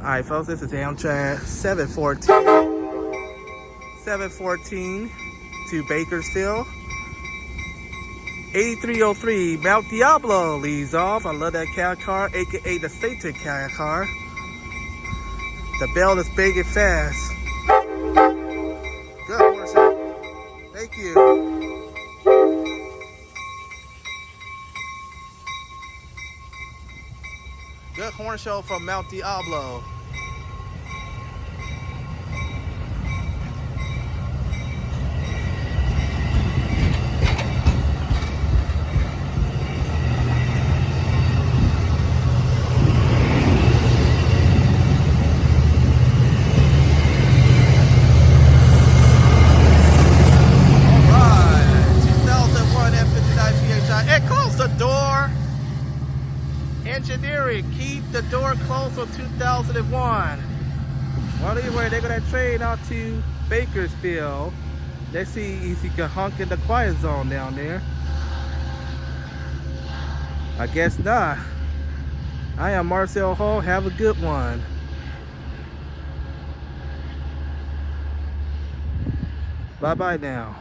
Alright folks, this is Amtrak 714 to Bakersfield. 8303 Mount Diablo leads off. I love that cow car, aka the Satan cow car. The bell is big and fast. Good horse. Thank you. Good horn show from Mount Diablo. And close the door. Engineering, keep the door closed on 2001. Well, anyway, they're gonna train out to Bakersfield. Let's see if you can hunk in the quiet zone down there. I guess not. I am Marcel Hall. Have a good one. Bye-bye now.